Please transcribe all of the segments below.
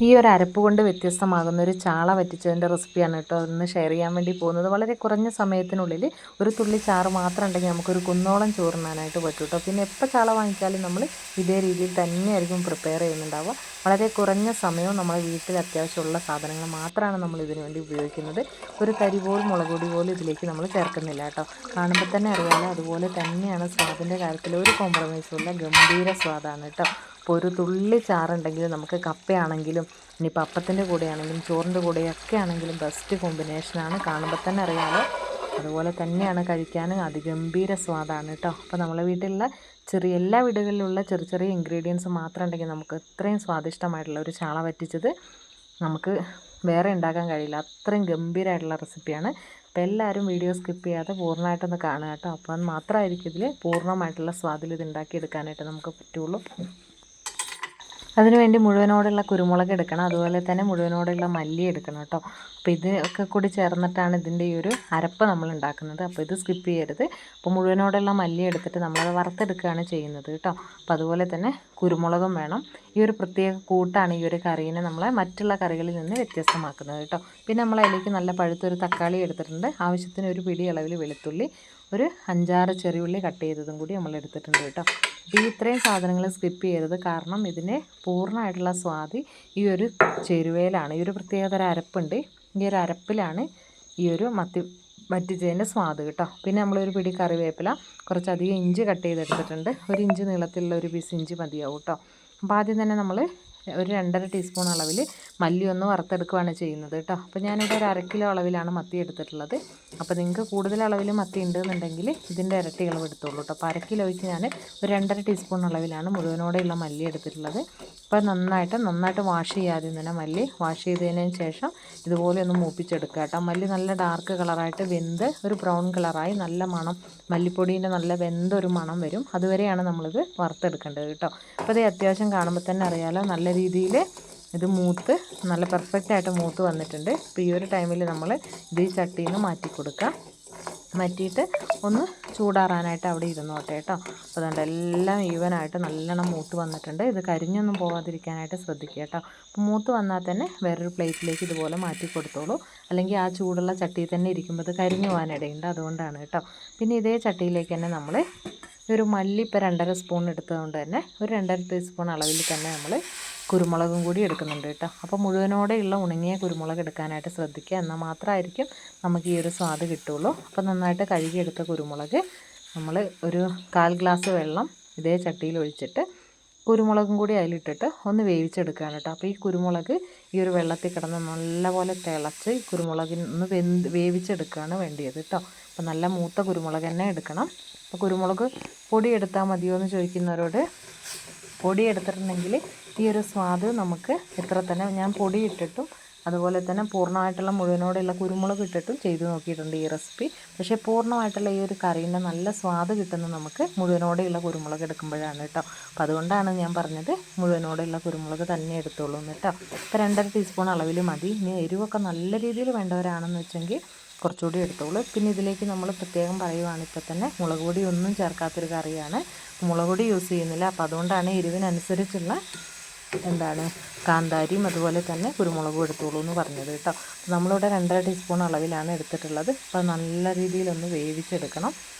ഈ ഒരു അരപ്പ് കൊണ്ട് വ്യത്യസ്തമാകുന്ന ഒരു ചാള വറ്റിച്ചതിൻ്റെ റെസിപ്പിയാണ് കേട്ടോ ഇന്ന് ഷെയർ ചെയ്യാൻ വേണ്ടി പോകുന്നത്. വളരെ കുറഞ്ഞ സമയത്തിനുള്ളിൽ ഒരു തുള്ളി ചാറ് മാത്രം ഉണ്ടെങ്കിൽ നമുക്കൊരു കുന്നോളം ചോറുണ്ണാനായിട്ട് പറ്റും കേട്ടോ. പിന്നെ എപ്പോൾ ചാള വാങ്ങിച്ചാലും നമ്മൾ ഇതേ രീതിയിൽ തന്നെയായിരിക്കും പ്രിപ്പയർ ചെയ്യുന്നുണ്ടാവുക. വളരെ കുറഞ്ഞ സമയവും നമ്മളെ വീട്ടിൽ അത്യാവശ്യമുള്ള സാധനങ്ങൾ മാത്രമാണ് നമ്മൾ ഇതിനു വേണ്ടി ഉപയോഗിക്കുന്നത്. ഒരു തരി പോലും മുളക് പൊടി പോലും ഇതിലേക്ക് നമ്മൾ ചേർക്കുന്നില്ല കേട്ടോ. കാണുമ്പോൾ തന്നെ അറിയാമല്ലോ, അതുപോലെ തന്നെയാണ് സ്വാദിൻ്റെ കാര്യത്തിൽ ഒരു കോംപ്രമൈസും ഇല്ല. ഗംഭീര സ്വാദാണ് കേട്ടോ. അപ്പോൾ ഒരു തുള്ളി ചാറുണ്ടെങ്കിൽ നമുക്ക് കപ്പയാണെങ്കിലും ഇനിയിപ്പോൾ അപ്പത്തിൻ്റെ കൂടെയാണെങ്കിലും ചോറിൻ്റെ കൂടെയൊക്കെ ആണെങ്കിലും ബെസ്റ്റ് കോമ്പിനേഷനാണ്. കാണുമ്പോൾ തന്നെ അറിയാമല്ലോ, അതുപോലെ തന്നെയാണ് കഴിക്കാനും അതിഗംഭീര സ്വാദാണ് കേട്ടോ. അപ്പോൾ നമ്മളെ വീട്ടിലുള്ള എല്ലാ വീടുകളിലുള്ള ചെറിയ ചെറിയ ഇൻഗ്രീഡിയൻസ് മാത്രം ഉണ്ടെങ്കിൽ നമുക്ക് ഇത്രയും സ്വാദിഷ്ടമായിട്ടുള്ള ഒരു ചാള വറ്റിച്ചത് നമുക്ക് വേറെ ഉണ്ടാക്കാൻ കഴിയില്ല. അത്രയും ഗംഭീരമായിട്ടുള്ള റെസിപ്പിയാണ്. അപ്പോൾ എല്ലാവരും വീഡിയോ സ്കിപ്പ് ചെയ്യാതെ പൂർണ്ണമായിട്ടൊന്ന് കാണുക കേട്ടോ. അപ്പം മാത്രമായിരിക്കും ഇതിൽ പൂർണ്ണമായിട്ടുള്ള സ്വാദിൽ ഇത് ഉണ്ടാക്കിയെടുക്കാനായിട്ട് നമുക്ക് പറ്റുള്ളൂ. അതിനുവേണ്ടി മുഴുവനോടുള്ള കുരുമുളക് എടുക്കണം, അതുപോലെ തന്നെ മുഴുവനോടുള്ള മല്ലി എടുക്കണം കേട്ടോ. അപ്പോൾ ഇതൊക്കെ കൂടി ചേർന്നിട്ടാണ് ഇതിൻ്റെ ഈ ഒരു അരപ്പ് നമ്മൾ ഉണ്ടാക്കുന്നത്. അപ്പോൾ ഇത് സ്കിപ്പ് ചെയ്യരുത്. അപ്പോൾ മുഴുവനോടുള്ള മല്ലി എടുത്തിട്ട് നമ്മളത് വറുത്തെടുക്കുകയാണ് ചെയ്യുന്നത് കേട്ടോ. അപ്പോൾ അതുപോലെ തന്നെ കുരുമുളകും വേണം. ഈ ഒരു പ്രത്യേക കൂട്ടാണ് ഈ ഒരു കറീനെ നമ്മളെ മറ്റുള്ള കറികളിൽ നിന്ന് വ്യത്യസ്തമാക്കുന്നത് കേട്ടോ. പിന്നെ നമ്മൾ അതിലേക്ക് നല്ല പഴുത്തൊരു തക്കാളി എടുത്തിട്ടുണ്ട്, ആവശ്യത്തിന് ഒരു പിടി അളവിൽ വെളുത്തുള്ളി, ഒരു 5-6 ചെറിയുള്ളി കട്ട് ചെയ്തതും കൂടി നമ്മൾ എടുത്തിട്ടുണ്ട് കേട്ടോ. അപ്പോൾ ഈ ഇത്രയും സാധനങ്ങൾ സ്കിപ്പ് ചെയ്യരുത്, കാരണം ഇതിന് പൂർണ്ണമായിട്ടുള്ള സ്വാദ് ഈ ഒരു ചേരുവയിലാണ്. ഈ ഒരു പ്രത്യേകതര അരപ്പുണ്ട്, ഈ ഒരു അരപ്പിലാണ് ഈ ഒരു വറ്റിച്ചതിൻ്റെ സ്വാദ് കേട്ടോ. പിന്നെ നമ്മളൊരു പിടി കറിവേപ്പില, കുറച്ചധികം ഇഞ്ചി കട്ട് ചെയ്തെടുത്തിട്ടുണ്ട്. ഒരു ഇഞ്ച് നീളത്തിലുള്ള ഒരു പീസ് ഇഞ്ചി മതിയാവും കേട്ടോ. അപ്പോൾ ആദ്യം തന്നെ നമ്മൾ ഒരു 2.5 ടീസ്പൂൺ അളവിൽ മല്ലി ഒന്ന് വറുത്തെടുക്കുകയാണ് ചെയ്യുന്നത് കേട്ടോ. അപ്പോൾ ഞാനിവിടെ ഒരു 1/2 കിലോ അളവിലാണ് മത്തി എടുത്തിട്ടുള്ളത്. അപ്പോൾ നിങ്ങൾക്ക് കൂടുതൽ അളവിൽ മത്തി ഉണ്ടെന്നുണ്ടെങ്കിൽ ഇതിൻ്റെ ഇരട്ടി അളവ് എടുത്തോളൂ കേട്ടോ. അപ്പോൾ 1/2 കിലോയ്ക്ക് ഞാൻ ഒരു 2.5 ടീസ്പൂൺ അളവിലാണ് മുഴുവനോടെയുള്ള മല്ലി എടുത്തിട്ടുള്ളത്. അപ്പോൾ നന്നായിട്ട് വാഷ് ചെയ്യാതെ തന്നെ മല്ലി വാഷ് ചെയ്തതിന് ശേഷം ഇതുപോലെ ഒന്ന് മൂപ്പിച്ചെടുക്കുക കേട്ടോ. മല്ലി നല്ല ഡാർക്ക് കളറായിട്ട് വെന്ത് ഒരു ബ്രൗൺ കളറായി നല്ല മണം, മല്ലിപ്പൊടീൻ്റെ നല്ല വെന്തൊരു മണം വരും. അതുവരെയാണ് നമ്മളിത് വറുത്തെടുക്കേണ്ടത് കേട്ടോ. അപ്പോൾ ഇത് അത്യാവശ്യം കാണുമ്പോൾ തന്നെ അറിയാമല്ലോ, നല്ല രീതിയിൽ ഇത് നല്ല പെർഫെക്റ്റായിട്ട് മൂത്ത് വന്നിട്ടുണ്ട്. അപ്പോൾ ഈ ഒരു ടൈമിൽ നമ്മൾ ഇത് ഈ ചട്ടിയിൽ നിന്ന് മാറ്റി കൊടുക്കുക. മാറ്റിയിട്ട് ഒന്ന് ചൂടാറാനായിട്ട് അവിടെ ഇരുന്നോട്ടെ കേട്ടോ. അപ്പോൾ അതുകൊണ്ട് എല്ലാം ഈവനായിട്ട് നല്ലോണം മൂത്ത് വന്നിട്ടുണ്ട്. ഇത് കരിഞ്ഞൊന്നും പോകാതിരിക്കാനായിട്ട് ശ്രദ്ധിക്കുക കേട്ടോ. അപ്പോൾ മൂത്ത് വന്നാൽ തന്നെ വേറൊരു പ്ലേറ്റിലേക്ക് ഇതുപോലെ മാറ്റി കൊടുത്തോളൂ, അല്ലെങ്കിൽ ആ ചൂടുള്ള ചട്ടിയിൽ തന്നെ ഇരിക്കുമ്പോൾ ഇത് കരിഞ്ഞു പോകാനിടയുണ്ട്, അതുകൊണ്ടാണ് കേട്ടോ. പിന്നെ ഇതേ ചട്ടിയിലേക്ക് തന്നെ നമ്മൾ ഒരു മല്ലി ഇപ്പോൾ 2.5 സ്പൂൺ എടുത്തതുകൊണ്ട് തന്നെ ഒരു 2.5 ടീസ്പൂൺ അളവിൽ തന്നെ നമ്മൾ കുരുമുളകും കൂടി എടുക്കുന്നുണ്ട് കേട്ടോ. അപ്പോൾ മുഴുവനോടെയുള്ള ഉണങ്ങിയ കുരുമുളക് എടുക്കാനായിട്ട് ശ്രദ്ധിക്കുക, എന്നാൽ മാത്രമായിരിക്കും നമുക്ക് ഈ ഒരു സ്വാദ് കിട്ടുള്ളൂ. അപ്പോൾ നന്നായിട്ട് കഴുകിയെടുത്ത കുരുമുളക് നമ്മൾ ഒരു 1/4 ഗ്ലാസ് വെള്ളം ഇതേ ചട്ടിയിൽ ഒഴിച്ചിട്ട് കുരുമുളകും കൂടി അതിലിട്ടിട്ട് ഒന്ന് വേവിച്ചെടുക്കുകയാണ് കേട്ടോ. അപ്പോൾ ഈ കുരുമുളക് ഈ ഒരു വെള്ളത്തിൽ കിടന്ന് നല്ലപോലെ തിളച്ച് കുരുമുളകിന് വേവിച്ചെടുക്കുകയാണ് വേണ്ടിയത് കേട്ടോ. അപ്പോൾ നല്ല മൂത്ത കുരുമുളക് തന്നെ എടുക്കണം. അപ്പോൾ കുരുമുളക് പൊടി എടുത്താൽ മതിയോ എന്ന് ചോദിക്കുന്നവരോട്, പൊടി എടുത്തിട്ടുണ്ടെങ്കിൽ ഈ ഒരു സ്വാദ് നമുക്ക് ഇത്ര തന്നെ. ഞാൻ പൊടി ഇട്ടിട്ടും അതുപോലെ തന്നെ പൂർണ്ണമായിട്ടുള്ള മുഴുവനോടെയുള്ള കുരുമുളക് ഇട്ടിട്ടും ചെയ്ത് നോക്കിയിട്ടുണ്ട് ഈ റെസിപ്പി. പക്ഷേ പൂർണ്ണമായിട്ടുള്ള ഈ ഒരു കറീൻ്റെ നല്ല സ്വാദ് കിട്ടുന്നത് നമുക്ക് മുഴുവനോടെയുള്ള കുരുമുളക് എടുക്കുമ്പോഴാണ് കേട്ടോ. അപ്പോൾ അതുകൊണ്ടാണ് ഞാൻ പറഞ്ഞത് മുഴുവനോടെയുള്ള കുരുമുളക് തന്നെ എടുത്തോളൂ കേട്ടോ. ഇപ്പോൾ 2.5 ടീസ്പൂൺ അളവിൽ മതി. ഇനി എരിവൊക്കെ നല്ല രീതിയിൽ വേണ്ടവരാണെന്ന് വെച്ചെങ്കിൽ കുറച്ചുകൂടി എടുത്തോളൂ. പിന്നെ ഇതിലേക്ക് നമ്മൾ പ്രത്യേകം പറയുവാണ്, ഇപ്പോൾ തന്നെ മുളക് പൊടി ഒന്നും ചേർക്കാത്തൊരു കറിയാണ്, മുളക് പൊടി യൂസ് ചെയ്യുന്നില്ല. അപ്പോൾ അതുകൊണ്ടാണ് എരിവിനനുസരിച്ചുള്ള കാന്താരിയും അതുപോലെ തന്നെ കുരുമുളകും എടുത്തോളൂ എന്ന് പറഞ്ഞത് കേട്ടോ. നമ്മളിവിടെ 2.5 ടീസ്പൂൺ അളവിലാണ് എടുത്തിട്ടുള്ളത്. അപ്പോൾ നല്ല രീതിയിലൊന്ന് വേവിച്ചെടുക്കണം.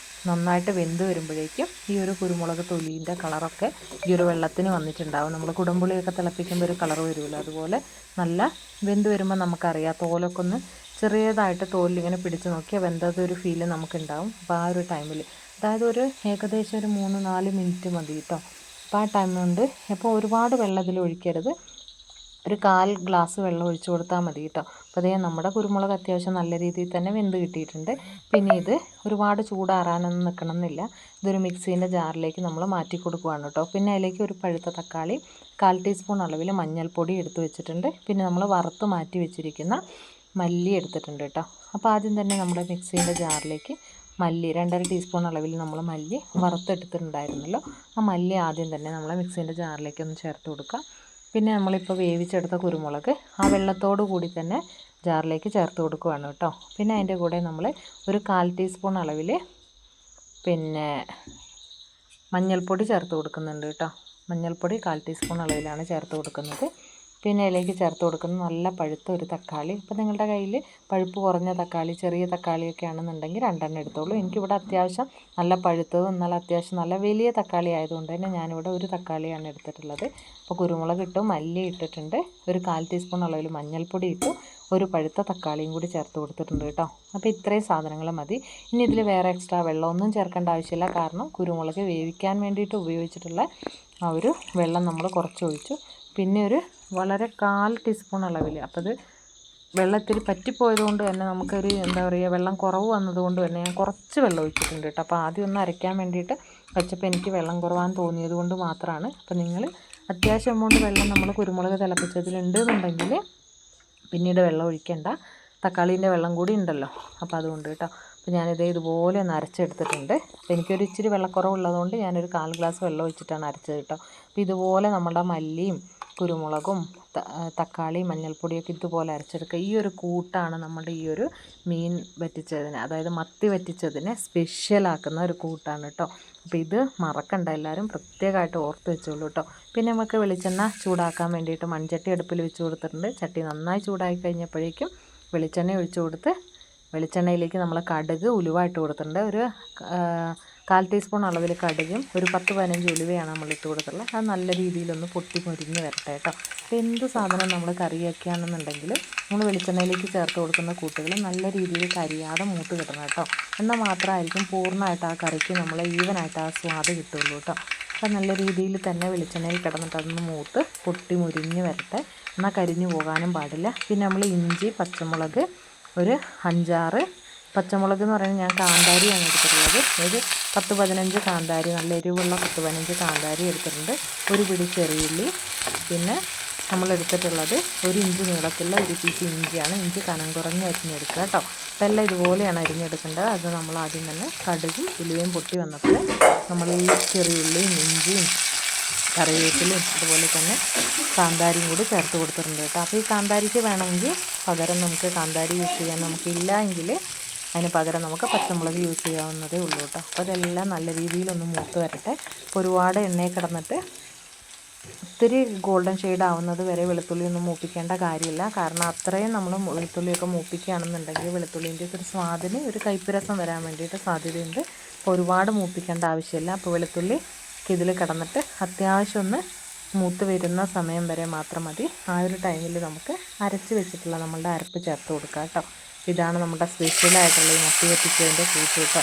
നന്നായിട്ട് വെന്ത് വരുമ്പോഴേക്കും ഈ ഒരു കുരുമുളക് തൊലീൻ്റെ കളറൊക്കെ ഈ ഒരു വെള്ളത്തിന് വന്നിട്ടുണ്ടാവും. നമ്മൾ കുടംപുളിയൊക്കെ തിളപ്പിക്കുമ്പോൾ ഒരു കളർ വരുമല്ലോ, അതുപോലെ നല്ല വെന്ത് വരുമ്പോൾ നമുക്കറിയാം, തോലൊക്കെ ഒന്ന് ചെറിയതായിട്ട് തോലിലിങ്ങനെ പിടിച്ച് നോക്കിയാൽ വെന്തതൊരു ഫീല് നമുക്കുണ്ടാവും. അപ്പോൾ ആ ഒരു ടൈമിൽ, അതായത് ഒരു ഏകദേശം ഒരു 3-4 മിനിറ്റ് മതി കേട്ടോ. അപ്പോൾ ആ ടൈം കൊണ്ട് ഇപ്പോൾ ഒരുപാട് വെള്ളം ഇതിൽ ഒഴിക്കരുത്, ഒരു 1/4 ഗ്ലാസ് വെള്ളം ഒഴിച്ച് കൊടുത്താൽ മതി കേട്ടോ. അപ്പോൾ അതേ നമ്മുടെ കുരുമുളക് അത്യാവശ്യം നല്ല രീതിയിൽ തന്നെ വെന്ത് കിട്ടിയിട്ടുണ്ട്. പിന്നെ ഇത് ഒരുപാട് ചൂടാറാനൊന്നും നിൽക്കണമെന്നില്ല. ഇതൊരു മിക്സീൻ്റെ ജാറിലേക്ക് നമ്മൾ മാറ്റി കൊടുക്കുകയാണ് കേട്ടോ. പിന്നെ അതിലേക്ക് ഒരു പഴുത്ത തക്കാളി, 1/4 ടീസ്പൂൺ അളവിൽ മഞ്ഞൾപ്പൊടി എടുത്ത് വെച്ചിട്ടുണ്ട്. പിന്നെ നമ്മൾ വറുത്ത് മാറ്റി വെച്ചിരിക്കുന്ന മല്ലി എടുത്തിട്ടുണ്ട് കേട്ടോ. അപ്പോൾ ആദ്യം തന്നെ നമ്മുടെ മിക്സീൻ്റെ ജാറിലേക്ക് മല്ലി 2.5 ടീസ്പൂൺ അളവിൽ നമ്മൾ മല്ലി വറുത്തെടുത്തിട്ടുണ്ടായിരുന്നല്ലോ, ആ മല്ലി ആദ്യം തന്നെ നമ്മൾ മിക്സീൻ്റെ ജാറിലേക്ക് ഒന്ന് ചേർത്ത് കൊടുക്കുക. പിന്നെ നമ്മളിപ്പോൾ വേവിച്ചെടുത്ത കുരുമുളക് ആ വെള്ളത്തോടു കൂടി തന്നെ ജാറിലേക്ക് ചേർത്ത് കൊടുക്കുകയാണ് കേട്ടോ. പിന്നെ അതിൻ്റെ കൂടെ നമ്മൾ ഒരു 1/4 ടീസ്പൂൺ അളവിൽ പിന്നെ മഞ്ഞൾപ്പൊടി ചേർത്ത് കൊടുക്കുന്നുണ്ട് കേട്ടോ. മഞ്ഞൾപ്പൊടി 1/4 ടീസ്പൂൺ അളവിലാണ് ചേർത്ത് കൊടുക്കുന്നത്. പിന്നെ അതിലേക്ക് ചേർത്ത് കൊടുക്കുന്നത് നല്ല പഴുത്ത ഒരു തക്കാളി. ഇപ്പോൾ നിങ്ങളുടെ കയ്യിൽ പഴുപ്പ് കുറഞ്ഞ തക്കാളി, ചെറിയ തക്കാളിയൊക്കെ ആണെന്നുണ്ടെങ്കിൽ 2 എണ്ണം എടുത്തോളൂ. എനിക്കിവിടെ അത്യാവശ്യം നല്ല പഴുത്തതും എന്നാൽ അത്യാവശ്യം നല്ല വലിയ തക്കാളി ആയതുകൊണ്ട് തന്നെ ഞാനിവിടെ ഒരു തക്കാളിയാണ് എടുത്തിട്ടുള്ളത്. അപ്പോൾ കുരുമുളക് ഇട്ടു, മല്ലി ഇട്ടിട്ടുണ്ട്, ഒരു 1/4 ടീസ്പൂൺ അളവിൽ മഞ്ഞൾപ്പൊടി ഇട്ടു, ഒരു പഴുത്ത തക്കാളിയും കൂടി ചേർത്ത് കൊടുത്തിട്ടുണ്ട് കേട്ടോ. അപ്പോൾ ഇത്രയും സാധനങ്ങൾ മതി. ഇനി ഇതിൽ വേറെ എക്സ്ട്രാ വെള്ളമൊന്നും ചേർക്കേണ്ട ആവശ്യമില്ല. കാരണം കുരുമുളക് വേവിക്കാൻ വേണ്ടിയിട്ട് ഉപയോഗിച്ചിട്ടുള്ള ആ ഒരു വെള്ളം നമ്മൾ കുറച്ച് ഒഴിച്ചു. പിന്നെ ഒരു വളരെ 1/4 ടീസ്പൂൺ അളവിൽ, അപ്പോൾ അത് വെള്ളത്തിൽ പറ്റിപ്പോയത് കൊണ്ട് തന്നെ നമുക്കൊരു എന്താ പറയുക വെള്ളം കുറവ് വന്നതുകൊണ്ട് തന്നെ ഞാൻ കുറച്ച് വെള്ളം ഒഴിച്ചിട്ടുണ്ട് കേട്ടോ. അപ്പോൾ ആദ്യം ഒന്ന് അരയ്ക്കാൻ വേണ്ടിയിട്ട് വെച്ചപ്പോൾ എനിക്ക് വെള്ളം കുറവാൻ തോന്നിയത് കൊണ്ട് മാത്രമാണ്. അപ്പോൾ നിങ്ങൾ അത്യാവശ്യം എമൗണ്ട് വെള്ളം നമ്മൾ കുരുമുളക് തിളപ്പിച്ചതിലുണ്ട് എന്നുണ്ടെങ്കിൽ പിന്നീട് വെള്ളം ഒഴിക്കേണ്ട, തക്കാളീൻ്റെ വെള്ളം കൂടി ഉണ്ടല്ലോ, അപ്പോൾ അതുകൊണ്ട് കേട്ടോ. അപ്പോൾ ഞാനിത് ഇതുപോലെ ഒന്ന് അരച്ചെടുത്തിട്ടുണ്ട്. അപ്പോൾ എനിക്കൊരു ഇച്ചിരി വെള്ളക്കുറവുള്ളതുകൊണ്ട് ഞാനൊരു 1/4 ഗ്ലാസ് വെള്ളം ഒഴിച്ചിട്ടാണ് അരച്ചത് കേട്ടോ. അപ്പോൾ ഇതുപോലെ നമ്മുടെ മല്ലിയും കുരുമുളകും തക്കാളി മഞ്ഞൾപ്പൊടിയൊക്കെ ഇതുപോലെ അരച്ചെടുക്കുക. ഈ ഒരു കൂട്ടാണ് നമ്മുടെ ഈ ഒരു മീൻ വറ്റിച്ചതിന്, അതായത് മത്തി വറ്റിച്ചതിനെ സ്പെഷ്യലാക്കുന്ന ഒരു കൂട്ടാണ് കേട്ടോ. അപ്പോൾ ഇത് മറക്കണ്ട, എല്ലാവരും പ്രത്യേകമായിട്ട് ഓർത്ത് വെച്ചോളൂ കേട്ടോ. പിന്നെ നമുക്ക് വെളിച്ചെണ്ണ ചൂടാക്കാൻ വേണ്ടിയിട്ട് മൺചട്ടി അടുപ്പിൽ വെച്ച് കൊടുത്തിട്ടുണ്ട്. ചട്ടി നന്നായി ചൂടായി കഴിഞ്ഞപ്പോഴേക്കും വെളിച്ചെണ്ണ ഒഴിച്ചു കൊടുത്ത് വെളിച്ചെണ്ണയിലേക്ക് നമ്മൾ കടുക് ഉലുവായിട്ട് കൊടുത്തിട്ടുണ്ട്. ഒരു 1/4 ടീസ്പൂൺ അളവിൽ കടുകും ഒരു 10-15 ഉലുവയാണ് നമ്മൾ ഇട്ട് കൊടുത്തിട്ടുള്ളത്. അത് നല്ല രീതിയിലൊന്ന് പൊട്ടി മുരിഞ്ഞ് വരട്ടെ കേട്ടോ. അപ്പോൾ എന്ത് സാധനം നമ്മൾ കറിയൊക്കെയാണെന്നുണ്ടെങ്കിൽ നമ്മൾ വെളിച്ചെണ്ണയിലേക്ക് ചേർത്ത് കൊടുക്കുന്ന കൂട്ടുകൾ നല്ല രീതിയിൽ കരിയാതെ മൂത്ത് കിട്ടണം കേട്ടോ. എന്നാൽ മാത്രമായിരിക്കും പൂർണ്ണമായിട്ട് ആ കറിക്ക് നമ്മൾ ഈവനായിട്ട് ആ സ്വാദ് കിട്ടുള്ളൂ കേട്ടോ. അപ്പോൾ നല്ല രീതിയിൽ തന്നെ വെളിച്ചെണ്ണയിൽ കിടന്നിട്ട് അതൊന്ന് മൂത്ത് പൊട്ടി മുരിഞ്ഞ് വരട്ടെ. എന്നാൽ കരിഞ്ഞു പോകാനും പാടില്ല. പിന്നെ നമ്മൾ ഇഞ്ചി, പച്ചമുളക്, ഒരു 5-6 പച്ചമുളക് എന്ന് പറയുന്നത് ഞാൻ കാന്താരിയാണ് എടുത്തിട്ടുള്ളത്. ഒരു 10-15 കാന്താരി, നല്ല എരിവുള്ള 10-15 കാന്താരി എടുത്തിട്ടുണ്ട്. ഒരു പിടി ചെറിയുള്ളി, പിന്നെ നമ്മൾ എടുത്തിട്ടുള്ളത് 1 ഇഞ്ച് നീളത്തിലുള്ള ഒരു പീസ് ഇഞ്ചിയാണ്. ഇഞ്ചി കനം കുറഞ്ഞ് അരിഞ്ഞെടുക്കുക കേട്ടോ. അപ്പോൾ എല്ലാം ഇതുപോലെയാണ് അരിഞ്ഞെടുക്കേണ്ടത്. അത് നമ്മൾ ആദ്യം തന്നെ കടുകും ഉലുവയും പൊട്ടി വന്നപ്പോൾ നമ്മൾ ഈ ചെറിയുള്ളിയും ഇഞ്ചിയും കറിവേപ്പിലയും അതുപോലെ തന്നെ കാന്താരിയും കൂടി ചേർത്ത് കൊടുത്തിട്ടുണ്ട് കേട്ടോ. അപ്പോൾ ഈ കാന്താരിക്ക് വേണമെങ്കിൽ പകരം നമുക്ക് കാന്താരി യൂസ് ചെയ്യാൻ നമുക്കില്ല എങ്കിൽ അതിന് പകരം നമുക്ക് പച്ചമുളക് യൂസ് ചെയ്യാവുന്നതേ ഉള്ളൂ കേട്ടോ. അപ്പോൾ അതെല്ലാം നല്ല രീതിയിലൊന്ന് മൂത്ത് വരട്ടെ. അപ്പോൾ ഒരുപാട് എണ്ണയിൽ കിടന്നിട്ട് ഒത്തിരി ഗോൾഡൻ ഷെയ്ഡ് ആവുന്നത് വരെ വെളുത്തുള്ളി ഒന്നും മൂപ്പിക്കേണ്ട കാര്യമില്ല. കാരണം അത്രയും നമ്മൾ വെളുത്തുള്ളിയൊക്കെ മൂപ്പിക്കുകയാണെന്നുണ്ടെങ്കിൽ വെളുത്തുള്ളിൻ്റെ ഒരു സ്വാദിന് ഒരു കയ്പ്പ് രസം വരാൻ വേണ്ടിയിട്ട് സാധ്യതയുണ്ട്. അപ്പോൾ ഒരുപാട് മൂപ്പിക്കേണ്ട ആവശ്യമില്ല. അപ്പോൾ വെളുത്തുള്ളി ഇതിൽ കിടന്നിട്ട് അത്യാവശ്യം ഒന്ന് മൂത്ത് വരുന്ന സമയം വരെ മാത്രം മതി. ആ ഒരു ടൈമിൽ നമുക്ക് അരച്ച് വെച്ചിട്ടുള്ള നമ്മളുടെ അരപ്പ് ചേർത്ത് കൊടുക്കുക കേട്ടോ. ഇതാണ് നമ്മുടെ സ്പെഷ്യലായിട്ടുള്ള ഈ മത്തി വറ്റിച്ചതിൻ്റെ കൂട്ട് കേട്ടോ.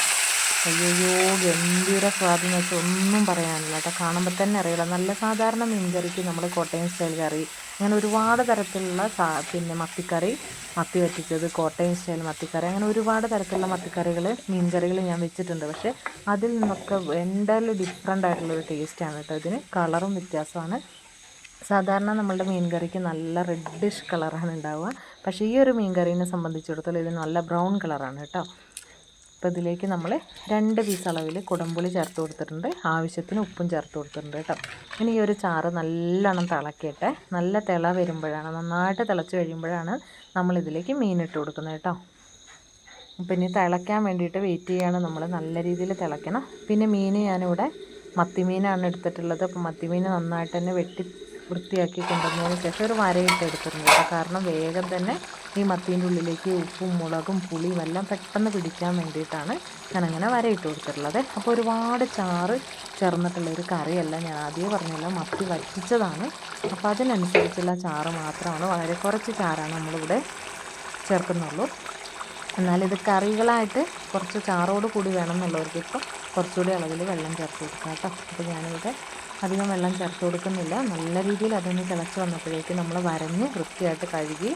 അയ്യോ ഗംഭീര സ്വാദ് എന്ന് വെച്ചാൽ ഒന്നും പറയാനില്ല കേട്ടോ. കാണുമ്പോൾ തന്നെ അറിയില്ല. നല്ല സാധാരണ മീൻകറിക്ക് നമ്മൾ കോട്ടയം സ്റ്റൈൽ കറി, അങ്ങനെ ഒരുപാട് തരത്തിലുള്ള പിന്നെ മത്തിക്കറി, മത്തി വറ്റിച്ചത്, കോട്ടയം സ്റ്റൈൽ മത്തിക്കറി, അങ്ങനെ ഒരുപാട് തരത്തിലുള്ള മത്തിക്കറികൾ മീൻകറികൾ ഞാൻ വെച്ചിട്ടുണ്ട്. പക്ഷേ അതിൽ നിന്നൊക്കെ എൻ്റർലി ഡിഫറെൻ്റ് ആയിട്ടുള്ളൊരു ടേസ്റ്റാണ് കേട്ടോ. ഇതിന് കളറും വ്യത്യാസമാണ്. സാധാരണ നമ്മളുടെ മീൻ കറിക്ക് നല്ല റെഡിഷ് കളറാണ് ഉണ്ടാവുക. പക്ഷേ ഈ ഒരു മീൻ കറീനെ സംബന്ധിച്ചിടത്തോളം ഇത് നല്ല ബ്രൗൺ കളറാണ് കേട്ടോ. അപ്പോൾ ഇതിലേക്ക് നമ്മൾ 2 പീസ് അളവിൽ കുടംപുളി ചേർത്ത് കൊടുത്തിട്ടുണ്ട്. ആവശ്യത്തിന് ഉപ്പും ചേർത്ത് കൊടുത്തിട്ടുണ്ട് കേട്ടോ. ഇനി ഈ ഒരു ചാറ് നല്ലോണം തിളക്കിയിട്ട് നല്ല തിള വരുമ്പോഴാണ്, നന്നായിട്ട് തിളച്ച് കഴിയുമ്പോഴാണ് നമ്മളിതിലേക്ക് മീനിട്ട് കൊടുക്കുന്നത് കേട്ടോ. അപ്പോൾ ഇനി തിളയ്ക്കാൻ വേണ്ടിയിട്ട് വെയിറ്റ് ചെയ്യുകയാണ് നമ്മൾ. നല്ല രീതിയിൽ തിളയ്ക്കണം. പിന്നെ മീൻ ഞാനിവിടെ മത്തിമീനാണ് എടുത്തിട്ടുള്ളത്. അപ്പോൾ മത്തിമീൻ നന്നായിട്ട് തന്നെ വെട്ടി വൃത്തിയാക്കി കൊണ്ടുവന്നതിന് ശേഷം ഒരു വരയിട്ട് എടുത്തിട്ടുണ്ട് കേട്ടോ. കാരണം വേഗം തന്നെ ഈ മത്തീൻ്റെ ഉള്ളിലേക്ക് ഉപ്പും മുളകും പുളിയും എല്ലാം പെട്ടെന്ന് പിടിക്കാൻ വേണ്ടിയിട്ടാണ് ഞാനങ്ങനെ വരയിട്ട് കൊടുത്തിട്ടുള്ളത്. അപ്പോൾ ഒരുപാട് ചാറ് ചേർന്നിട്ടുള്ളൊരു കറിയല്ല, ഞാൻ ആദ്യമേ പറഞ്ഞല്ലോ മത്തി വറ്റിച്ചതാണ്. അപ്പോൾ അതിനനുസരിച്ചുള്ള ചാറ് മാത്രമാണ്, വളരെ കുറച്ച് ചാറാണ് നമ്മളിവിടെ ചേർക്കുന്നുള്ളൂ. എന്നാലിത് കറികളായിട്ട് കുറച്ച് ചാറോട് കൂടി വേണം എന്നുള്ളവർക്ക് ഇപ്പോൾ കുറച്ചുകൂടി അളവിൽ വെള്ളം ചേർത്ത് കൊടുക്കാം കേട്ടോ. അപ്പോൾ ഞാനിവിടെ അധികം വെള്ളം ചേർത്ത് കൊടുക്കുന്നില്ല. നല്ല രീതിയിൽ അതൊന്ന് തിളച്ച് വന്നപ്പോഴേക്കും നമ്മൾ വരഞ്ഞ് വൃത്തിയായിട്ട് കഴുകി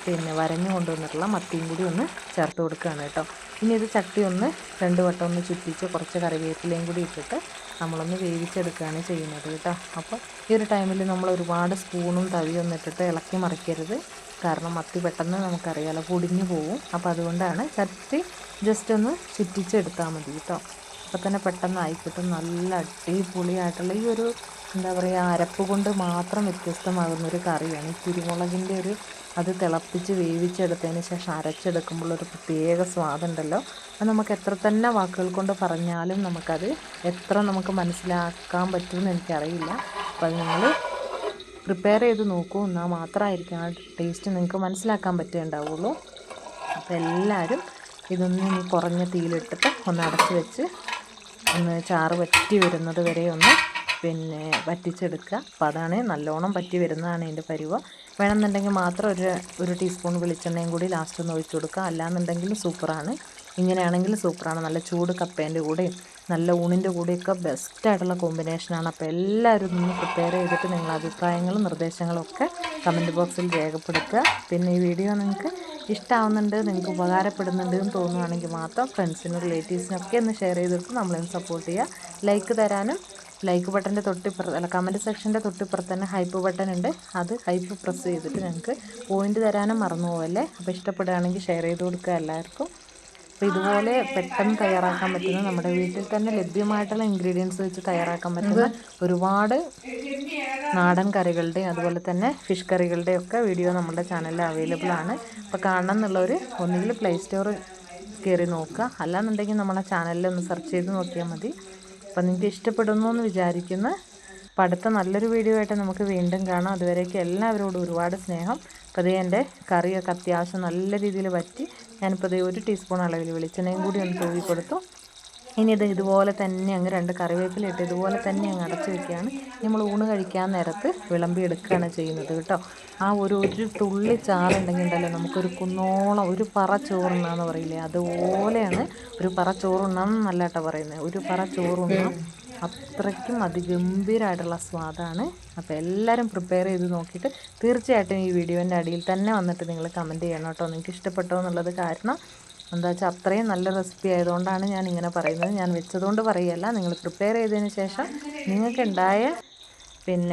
പിന്നെ വരഞ്ഞ് കൊണ്ടുവന്നിട്ടുള്ള മത്തിയും കൂടി ഒന്ന് ചേർത്ത് കൊടുക്കുകയാണ് കേട്ടോ. ഇനി ഇത് ചട്ടി ഒന്ന് 2 വട്ടം ഒന്ന് ചുറ്റിച്ച് കുറച്ച് കറിവേപ്പിലയും കൂടി ഇട്ടിട്ട് നമ്മളൊന്ന് വേവിച്ചെടുക്കുകയാണ് ചെയ്യുന്നത് കേട്ടോ. അപ്പോൾ ഈ ഒരു ടൈമിൽ നമ്മൾ ഒരുപാട് സ്പൂണും തവിയൊന്നും ഇട്ടിട്ട് ഇളക്കി മറിക്കരുത്. കാരണം മത്തി പെട്ടെന്ന് നമുക്കറിയാലോ പൊടിഞ്ഞു പോവും. അപ്പോൾ അതുകൊണ്ടാണ് ചട്ടി ജസ്റ്റ് ഒന്ന് ചുറ്റിച്ചെടുത്താൽ മതി കേട്ടോ. അപ്പോൾ തന്നെ പെട്ടെന്ന് ആയിക്കിട്ടും. നല്ല അടിപൊളിയായിട്ടുള്ള ഈ ഒരു എന്താ പറയുക അരപ്പ് കൊണ്ട് മാത്രം വ്യത്യസ്തമാകുന്നൊരു കറിയാണ്. ഈ കുരുമുളകിൻ്റെ ഒരു അത് തിളപ്പിച്ച് വേവിച്ചെടുത്തതിന് ശേഷം അരച്ചെടുക്കുമ്പോൾ ഒരു പ്രത്യേക സ്വാദുണ്ടല്ലോ. അത് നമുക്ക് എത്ര തന്നെ വാക്കുകൾ കൊണ്ട് പറഞ്ഞാലും നമുക്കത് എത്ര നമുക്ക് മനസ്സിലാക്കാൻ പറ്റുമെന്ന് എനിക്കറിയില്ല. അപ്പോൾ അത് നിങ്ങൾ പ്രിപ്പയർ ചെയ്ത് നോക്കൂ. എന്നാൽ മാത്രമായിരിക്കും ആ ടേസ്റ്റ് നിങ്ങൾക്ക് മനസ്സിലാക്കാൻ പറ്റുകയുണ്ടാവുള്ളൂ. അപ്പോൾ എല്ലാവരും ഇതൊന്ന് ഇനി കുറഞ്ഞ തീയിലിട്ടിട്ട് ഒന്ന് അടച്ച് വെച്ച് ഒന്ന് ചാറ് വറ്റി വരുന്നത് വരെ ഒന്ന് വറ്റിച്ചെടുക്കുക. അപ്പോൾ അതാണ് നല്ലോണം വറ്റി വരുന്നതാണ് ഇതിൻ്റെ പരുവം. വേണമെന്നുണ്ടെങ്കിൽ മാത്രം ഒരു ടീസ്പൂൺ വെളിച്ചെണ്ണയും കൂടി ലാസ്റ്റ് ഒന്ന് ഒഴിച്ചു കൊടുക്കുക. അല്ലാന്നുണ്ടെങ്കിൽ സൂപ്പറാണ്. ഇങ്ങനെയാണെങ്കിൽ സൂപ്പറാണ്. നല്ല ചൂട് കപ്പേൻ്റെ കൂടെയും നല്ല ഊണിൻ്റെ കൂടെയൊക്കെ ബെസ്റ്റായിട്ടുള്ള കോമ്പിനേഷനാണ്. അപ്പോൾ എല്ലാവരും ഒന്ന് പ്രിപ്പയർ ചെയ്തിട്ട് നിങ്ങളുടെ അഭിപ്രായങ്ങളും നിർദ്ദേശങ്ങളും ഒക്കെ കമൻറ്റ് ബോക്സിൽ രേഖപ്പെടുത്തുക. പിന്നെ ഈ വീഡിയോ നിങ്ങൾക്ക് ഇഷ്ടമാവുന്നുണ്ട്, നിങ്ങൾക്ക് ഉപകാരപ്പെടുന്നുണ്ട് എന്ന് തോന്നുകയാണെങ്കിൽ മാത്രം ഫ്രണ്ട്സിനും റിലേറ്റീവ്സിനൊക്കെ ഒന്ന് ഷെയർ ചെയ്തിട്ട് നമ്മളൊന്ന് സപ്പോർട്ട് ചെയ്യുക. ലൈക്ക് തരാനും ലൈക്ക് ബട്ടൻ്റെ കമൻറ്റ് സെക്ഷൻ്റെ തൊട്ടിപ്പുറത്ത് തന്നെ ഹൈപ്പ് ബട്ടൺ ഉണ്ട്. അത് ഹൈപ്പ് പ്രസ് ചെയ്തിട്ട് ഞങ്ങൾക്ക് പോയിൻ്റ് തരാനും മറന്നു പോകല്ലേ. അപ്പോൾ ഇഷ്ടപ്പെടുകയാണെങ്കിൽ ഷെയർ ചെയ്ത് കൊടുക്കുക എല്ലാവർക്കും. അപ്പോൾ ഇതുപോലെ പെട്ടെന്ന് തയ്യാറാക്കാൻ പറ്റുന്ന നമ്മുടെ വീട്ടിൽ തന്നെ ലഭ്യമായിട്ടുള്ള ഇൻഗ്രീഡിയൻസ് വെച്ച് തയ്യാറാക്കാൻ പറ്റുന്ന ഒരുപാട് നാടൻ കറികളുടെയും അതുപോലെ തന്നെ ഫിഷ് കറികളുടെയും ഒക്കെ വീഡിയോ നമ്മുടെ ചാനലിൽ അവൈലബിൾ ആണ്. അപ്പോൾ കാണണം എന്നുള്ളവർ ഒന്നുകിൽ പ്ലേ സ്റ്റോർ കയറി നോക്കുക, അല്ലാന്നുണ്ടെങ്കിൽ നമ്മുടെ ചാനലിൽ ഒന്ന് സെർച്ച് ചെയ്ത് നോക്കിയാൽ മതി. അപ്പോൾ നിങ്ങൾക്ക് ഇഷ്ടപ്പെടുന്നു എന്ന് വിചാരിക്കുന്നു. അപ്പോൾ അടുത്ത നല്ലൊരു വീഡിയോ ആയിട്ട് നമുക്ക് വീണ്ടും കാണാം. അതുവരേക്കും എല്ലാവരോടും ഒരുപാട് സ്നേഹം. അപ്പോൾ അതേ എൻ്റെ കറിയൊക്കെ അത്യാവശ്യം നല്ല രീതിയിൽ വറ്റി. ഞാനിപ്പോൾ അതേ 1 ടീസ്പൂൺ അളവിൽ വെളിച്ചെണ്ണയും കൂടി ഒന്ന് തൂവി കൊടുത്തു. ഇനി ഇതുപോലെ തന്നെ അങ്ങ് 2 കറിവേപ്പില ഇട്ട് ഇതുപോലെ തന്നെ അങ്ങ് അടച്ച് വെക്കുകയാണ്. നമ്മൾ ഊണ് കഴിക്കാൻ നേരത്ത് വിളമ്പി എടുക്കുകയാണ് ചെയ്യുന്നത് കേട്ടോ. ആ ഒരു തുള്ളി ചാറുണ്ടെങ്കിൽ ഉണ്ടല്ലോ നമുക്കൊരു കുന്നോളം ഒരു പറ ചോറുണ്ണാന്ന് പറയില്ലേ, അതുപോലെയാണ്. ഒരു പറ ചോറുണ്ണാന്നല്ല കേട്ടോ പറയുന്നത്, ഒരു പറ ചോറുണ്ണാം. അത്രയ്ക്കും അതിഗംഭീരമായിട്ടുള്ള സ്വാദാണ്. അപ്പോൾ എല്ലാവരും പ്രിപ്പയർ ചെയ്ത് നോക്കിയിട്ട് തീർച്ചയായിട്ടും ഈ വീഡിയോൻ്റെ അടിയിൽ തന്നെ വന്നിട്ട് നിങ്ങൾ കമൻറ്റ് ചെയ്യണം കേട്ടോ, നിങ്ങൾക്ക് ഇഷ്ടപ്പെട്ടോ എന്നുള്ളത്. കാരണം എന്താ വെച്ചാൽ അത്രയും നല്ല റെസിപ്പി ആയതുകൊണ്ടാണ് ഞാൻ ഇങ്ങനെ പറയുന്നത്. ഞാൻ വെച്ചതുകൊണ്ട് പറയുകയല്ല, നിങ്ങൾ പ്രിപ്പയർ ചെയ്തതിന് ശേഷം നിങ്ങൾക്കുണ്ടായ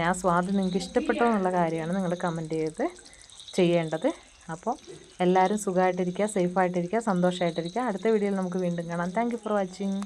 ആ സ്വാദ് നിങ്ങൾക്ക് ഇഷ്ടപ്പെട്ടോ എന്നുള്ള കാര്യമാണ് നിങ്ങൾ കമൻറ്റ് ചെയ്യേണ്ടത്. അപ്പോൾ എല്ലാവരും സുഖമായിട്ടിരിക്കുക, സേഫായിട്ടിരിക്കുക, സന്തോഷമായിട്ടിരിക്കുക. അടുത്ത വീഡിയോയിൽ നമുക്ക് വീണ്ടും കാണാം. Thank you for watching.